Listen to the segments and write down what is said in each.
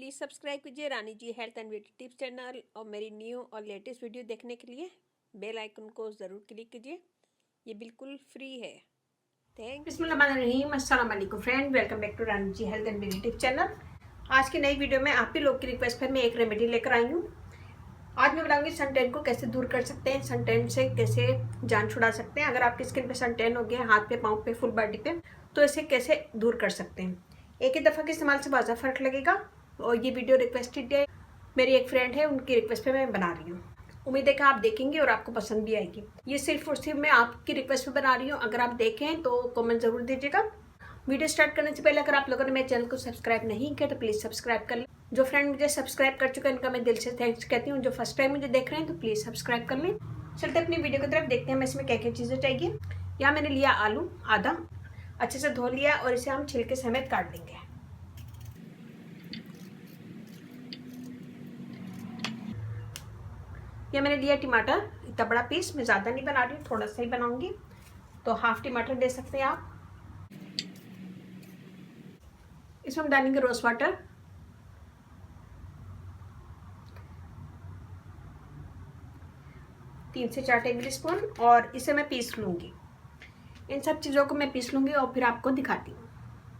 Please subscribe कीजिए Rani ji health and beauty tips channel और मेरी न्यू और लेटेस्ट वीडियो देखने के लिए बेल आइकन को ज़रूर क्लिक कीजिए। ये बिल्कुल फ्री है। Thank you. बिस्मिल्लाहिर्रहमानिर्रहीम। अस्सलाम वालेकुम friend, welcome back to Rani ji health and beauty tips channel. आज की नई वीडियो में आप ही लोग की रिक्वेस्ट पर मैं एक रेमेडी लेकर आई हूँ। आज मैं बताऊंगी सन टैन को कैसे दूर कर सकते हैं, सन टैन से कैसे जान छुड़ा सकते हैं। अगर आपकी स्किन पे सन टैन हो गया, हाथ पे, पाँव पे, फुल बॉडी पे, तो इसे कैसे दूर कर सकते हैं। एक ही दफ़ा के इस्तेमाल से वाज़ा फ़र्क लगेगा। और ये वीडियो रिक्वेस्टेड है, मेरी एक फ्रेंड है, उनकी रिक्वेस्ट पे मैं बना रही हूँ। उम्मीद है कि आप देखेंगे और आपको पसंद भी आएगी। ये सिर्फ और सिर्फ मैं आपकी रिक्वेस्ट पे बना रही हूँ। अगर आप देखें तो कमेंट ज़रूर दीजिएगा। वीडियो स्टार्ट करने से पहले अगर आप लोगों ने मेरे चैनल को सब्सक्राइब नहीं किया तो प्लीज़ सब्सक्राइब कर लें। जो फ्रेंड मुझे सब्सक्राइब कर चुके हैं उनका मैं दिल से थैंक्स कहती हूँ। जो फर्स्ट टाइम मुझे देख रहे हैं तो प्लीज़ सब्सक्राइब कर लें। चलते अपनी वीडियो की तरफ, देखते हैं मैं इसमें क्या क्या चीज़ें चाहिए। यहाँ मैंने लिया आलू आधा, अच्छे से धो लिया और इसे हम छिलके समेत काट लेंगे। यह मैंने लिया टमाटर, इतना बड़ा पीस, मैं ज़्यादा नहीं बना रही हूँ, थोड़ा सा ही बनाऊंगी, तो हाफ टमाटर दे सकते हैं आप। इसमें हम डालेंगे रोज़ वाटर, तीन से 4 टेबल स्पून, और इसे मैं पीस लूँगी। इन सब चीज़ों को मैं पीस लूँगी और फिर आपको दिखाती हूँ।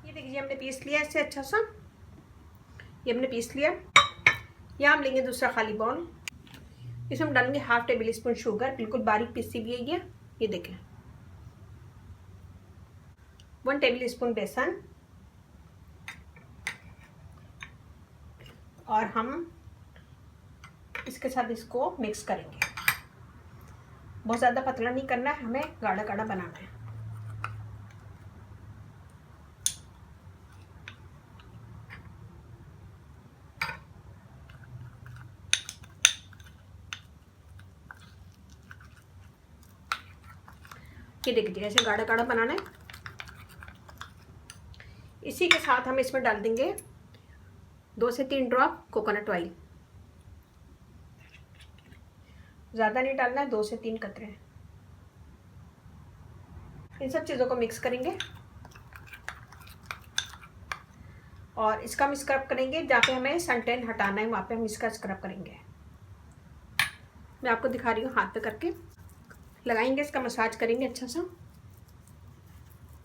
ये देखिए हमने पीस लिया इसे अच्छा सा, ये हमने पीस लिया। यहाँ हम लेंगे दूसरा खाली बाउल, इसमें हम डालेंगे हाफ टेबल स्पून शुगर, बिल्कुल बारीक पीसी हुई है ये देखें। 1 टेबल स्पून बेसन, और हम इसके साथ इसको मिक्स करेंगे। बहुत ज़्यादा पतला नहीं करना है, हमें गाढ़ा गाढ़ा बनाना है। ये देखिए ऐसे गाढ़ा गाढ़ा बनाना है। इसी के साथ हम इसमें डाल देंगे 2 से 3 ड्रॉप कोकोनट ऑयल। ज़्यादा नहीं डालना है, 2 से 3 कतरे। इन सब चीज़ों को मिक्स करेंगे और इसका हम स्क्रब करेंगे। जहाँ पे हमें सन टैन हटाना है वहाँ पे हम इसका स्क्रब करेंगे। मैं आपको दिखा रही हूँ, हाथ पे करके लगाएंगे, इसका मसाज करेंगे अच्छा सा।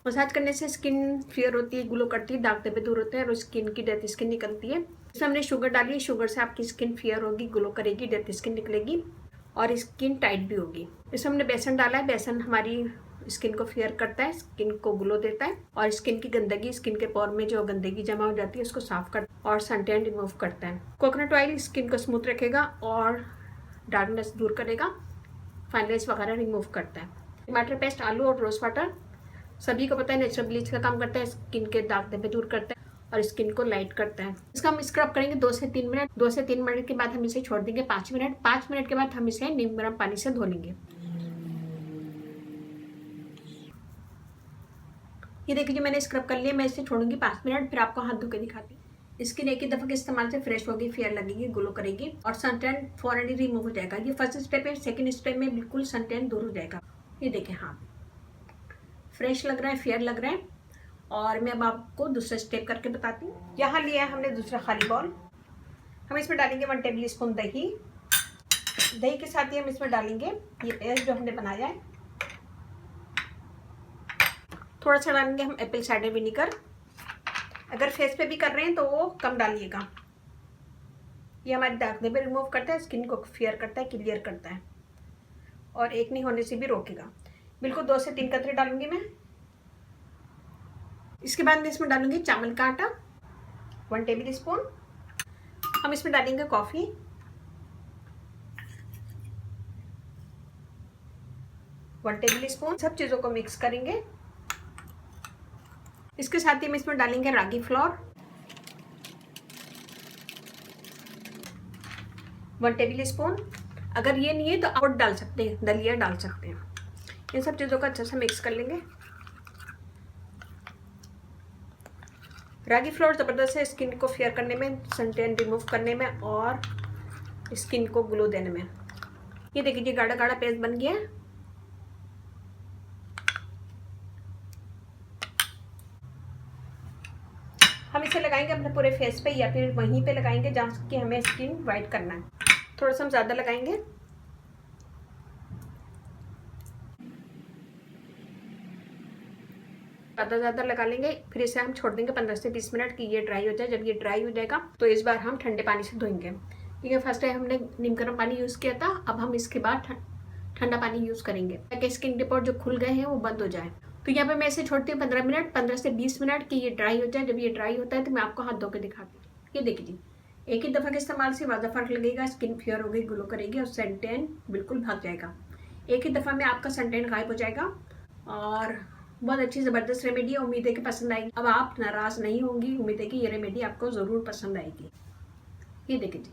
मसाज करने से स्किन फेयर होती है, ग्लो करती है, दाग धब्बे दूर होते हैं और स्किन की डेथ स्किन निकलती है। इसमें हमने शुगर डाली है, शुगर से आपकी स्किन फेयर होगी, ग्लो करेगी, डेथ स्किन निकलेगी और स्किन टाइट भी होगी। इसमें हमने बेसन डाला है, बेसन हमारी स्किन को फेयर करता है, स्किन को ग्लो देता है और स्किन की गंदगी, स्किन के पोर में जो गंदगी जमा हो जाती है उसको साफ करता है और सन टैन रिमूव करता है। कोकोनट ऑयल स्किन को स्मूथ रखेगा और डार्कनेस दूर करेगा, फाइनलाइज वगैरह रिमूव करता है। टमाटर पेस्ट, आलू और रोज़ वाटर, सभी को पता है नेचुरल ब्लीच का काम करता है, स्किन के दाग धब्बे दूर करता है और स्किन को लाइट करता है। इसका हम स्क्रब करेंगे 2 से 3 मिनट। 2 से 3 मिनट के बाद हम इसे छोड़ देंगे 5 मिनट। 5 मिनट के बाद हम इसे नीम गर्म पानी से धो लेंगे। ये देखिए जो मैंने स्क्रब कर लिया, मैं इसे छोड़ूंगी 5 मिनट, फिर आपको हाथ धो के दिखाती हूँ। स्किन एक ही दफ़ा के इस्तेमाल से फ्रेश होगी, फेयर लगेगी, ग्लो करेगी और सन टैन फौरन रिमूव हो जाएगा। ये फर्स्ट स्टेप है, सेकंड स्टेप में बिल्कुल सन टैन दूर हो जाएगा। ये देखें, हाँ फ्रेश लग रहा है, फेयर लग रहा है। और मैं अब आपको दूसरा स्टेप करके बताती हूँ। यहाँ लिया है हमने दूसरा खाली बाउल, हम इसमें डालेंगे 1 टेबल स्पून दही। दही के साथ ही हम इसमें डालेंगे ये पेस्ट जो हमने बनाया है। थोड़ा सा डालेंगे हम एप्पल साइडर विनीगर। अगर फेस पे भी कर रहे हैं तो वो कम डालिएगा। ये हमारे दाग धब्बे रिमूव करता है, स्किन को फेयर करता है, क्लियर करता है और एक्ने होने से भी रोकेगा। बिल्कुल 2 से 3 कतरे डालूंगी मैं। इसके बाद मैं इसमें डालूंगी चावल का आटा 1 टेबल स्पून। हम इसमें डालेंगे कॉफ़ी 1 टेबल स्पून। सब चीज़ों को मिक्स करेंगे। इसके साथ ही हम इसमें डालेंगे रागी फ्लोर 1 टेबल स्पून। अगर ये नहीं है तो आप डाल सकते हैं, दलिया डाल सकते हैं। इन सब चीज़ों को अच्छा से मिक्स कर लेंगे। रागी फ्लोर ज़बरदस्त है स्किन को फेयर करने में, सन टैन रिमूव करने में और स्किन को ग्लो देने में। ये देखिए गाढ़ा गाढ़ा पेस्ट बन गया है। हम इसे लगाएंगे अपने पूरे फेस पे या फिर वहीं पे लगाएंगे जहाँ कि हमें स्किन वाइट करना है। थोड़ा सा हम ज़्यादा लगाएंगे। ज़्यादा लगा लेंगे, फिर इसे हम छोड़ देंगे 15 से 20 मिनट कि ये ड्राई हो जाए। जब ये ड्राई हो जाएगा तो इस बार हम ठंडे पानी से धोएंगे। ठीक है, फर्स्ट टाइम हमने नीम गर्म पानी यूज़ किया था, अब हम इसके बाद ठंडा पानी यूज़ करेंगे ताकि स्किन रिपोर्ट जो खुल गए हैं वो बंद हो जाए। तो यहाँ पे मैं इसे छोड़ती हूँ 15 मिनट, 15 से 20 मिनट कि ये ड्राई हो जाए। जब ये ड्राई होता है तो मैं आपको हाथ धो के दिखाती हूँ। ये देखिए जी, एक ही दफ़ा के इस्तेमाल से ज़्यादा फर्क लगेगा, स्किन फेयर हो गई, ग्लो करेगी और सनटैन बिल्कुल भाग जाएगा। एक ही दफ़ा में आपका सनटैन गायब हो जाएगा और बहुत अच्छी ज़बरदस्त रेमेडी है। उम्मीद है कि पसंद आएगी। अब आप नाराज़ नहीं होंगी, उम्मीद है कि ये रेमेडी आपको ज़रूर पसंद आएगी। ये देखिए जी,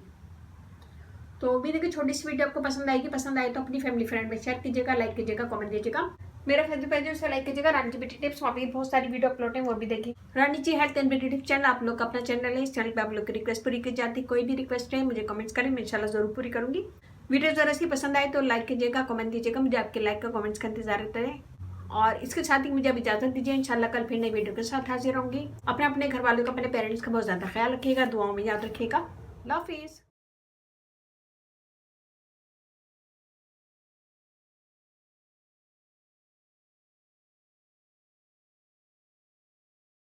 तो उम्मीद है कि छोटी सी वीडियो आपको पसंद आएगी। पसंद आए तो अपनी फैमिली फ्रेंड में शेयर कीजिएगा, लाइक कीजिएगा, कमेंट दीजिएगा। मेरा फेसबुक पेज है उसे लाइक कीजिएगा, रानी जी ब्यूटी टिप्स, वहाँ भी बहुत सारी वीडियो अपलोड है, वो भी देखिए। Rani ji health and beauty tips channel आप लोग का अपना चैनल है। इस चैनल पे आप लोग की रिक्वेस्ट पूरी की जाती है। कोई भी रिक्वेस्ट है मुझे कमेंट्स करें, मैं इंशाल्लाह जरूर पूरी करूंगी। वीडियो जरा सी पसंद आए तो लाइक कीजिएगा, कमेंट दीजिएगा, मुझे आपके लाइक का कमेंट्स का इंतजार रहता है। और इसके साथ ही मुझे अब इजाजत दीजिए, इंशाल्लाह कल फिर नई वीडियो के साथ हाजिर होंगी। अपने घर वालों का, अपने पेरेंट्स का बहुत ज़्यादा ख्याल रखिएगा, दुआओं में याद रखिएगा। अल्लाह हाफिज़।